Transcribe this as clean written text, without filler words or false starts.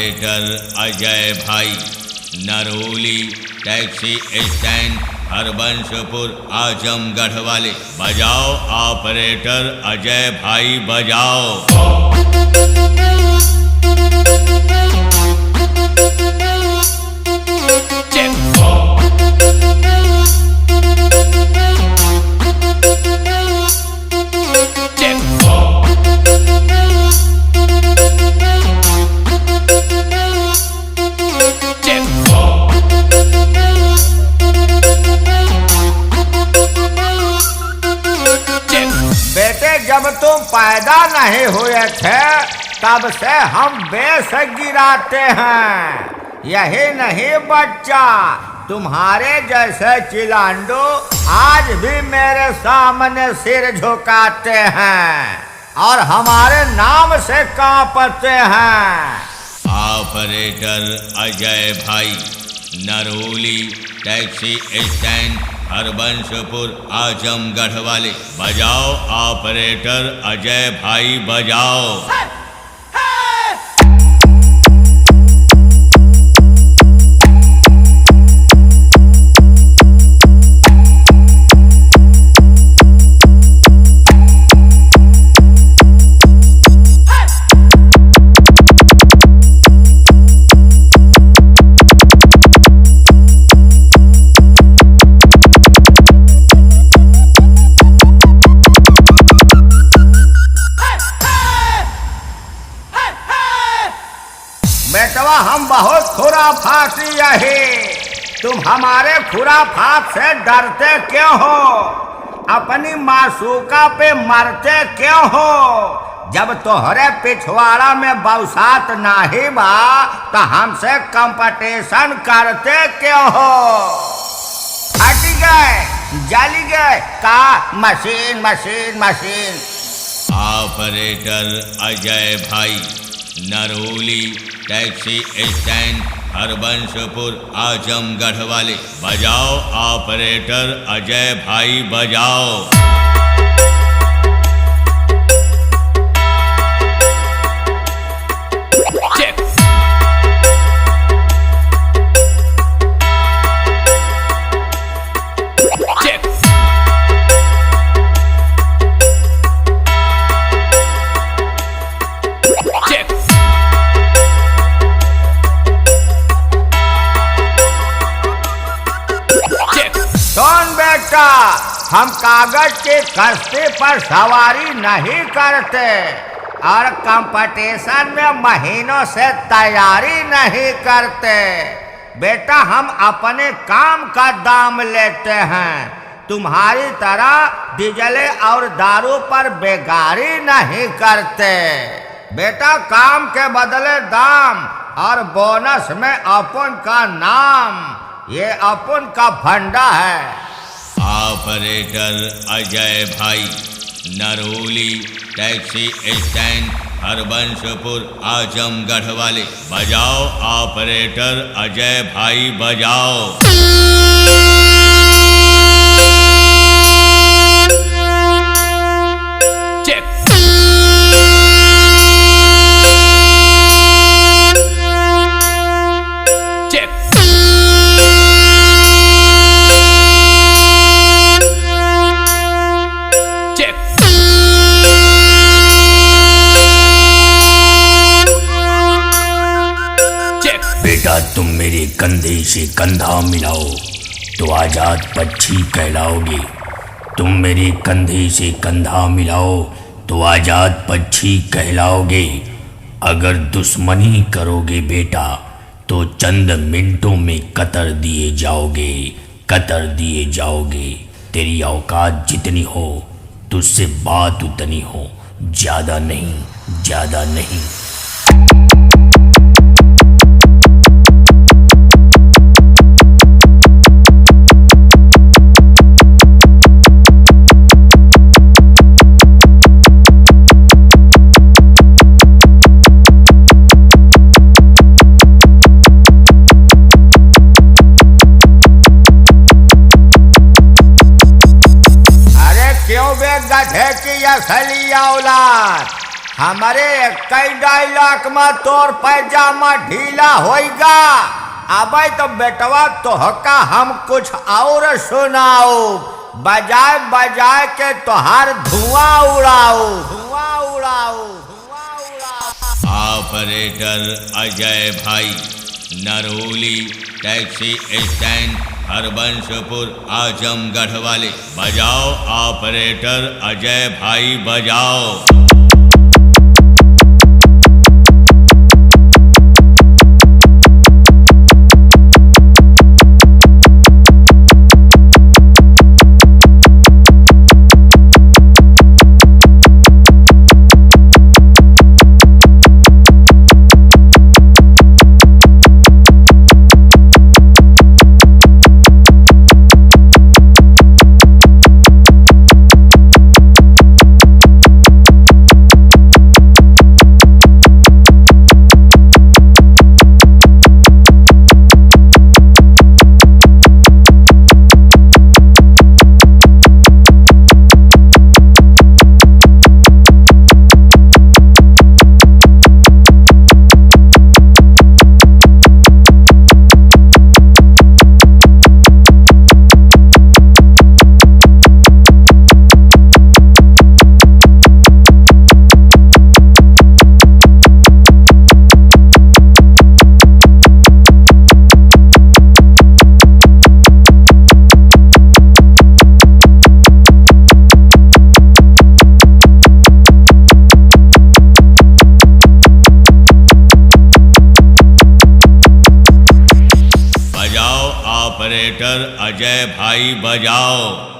Operator Ajay भाई, Naroli taxi stand, Harbanspur, Azamgarh वाले। बजाओ ऑपरेटर अजय भाई, बजाओ। जब तुम पैदा नहीं हुए थे तब से हम बेस गिराते हैं। यही नहीं बच्चा, तुम्हारे जैसे चिलांडू आज भी मेरे सामने सिर झुकाते हैं और हमारे नाम से कांपते हैं। ऑपरेटर अजय भाई, नरोली टैक्सी स्टैंड, हरबंशपुर, आजमगढ़ वाले। बजाओ ऑपरेटर अजय भाई, बजाओ। बेटवा हम बहुत खुराफाती यही, तुम हमारे खुराफात से डरते क्यों हो? अपनी मासूका पे मरते क्यों हो? जब तोहरे पिछवाड़ा में बौसात नाही बा तो हमसे कंपटीशन करते क्यों हो? हट गए, जली गए का machine machine machine. Operator Ajay भाई, नरोली टैक्सी स्टैंड, हरबंशपुर, आजमगढ़ वाले। बजाओ ऑपरेटर अजय भाई, बजाओ। हम कागज के कश्ती पर सवारी नहीं करते और कंपटीशन में महीनों से तैयारी नहीं करते। बेटा हम अपने काम का दाम लेते हैं, तुम्हारी तरह डीजल और दारू पर बेगारी नहीं करते। बेटा काम के बदले दाम और बोनस में अपन का नाम, ये अपन का फंडा है। ऑपरेटर अजय भाई, नरोली टैक्सी स्टैंड, हरबंशपुर, आजमगढ़ वाले। बजाओ ऑपरेटर अजय भाई, बजाओ। तुम मेरे कंधे से कंधा मिलाओ तो आजाद पक्षी कहलाओगे। तुम मेरे कंधे से कंधा मिलाओ तो आजाद पक्षी कहलाओगे। अगर दुश्मनी करोगे बेटा तो चंद मिनटों में कतर दिए जाओगे, कतर दिए जाओगे। तेरी औकात जितनी हो तुझसे बात उतनी हो, ज्यादा नहीं, ज्यादा नहीं। गधे की असली औलाद हमारे कई डायलॉग में तोर पैजामा ढीला होएगा। अबे तो बेटवा तोहका हम कुछ और सुनाओ, बजाए बजाए के तोहार धुआं उड़ाओ, धुआं उड़ाओ, धुआं उड़ाओ। ऑपरेटर अजय भाई, नरोली टैक्सी स्टैंड, हरबंशपुर, आजमगढ़ वाले। बजाओ ऑपरेटर अजय भाई, बजाओ। ऑपरेटर अजय भाई, बजाओ।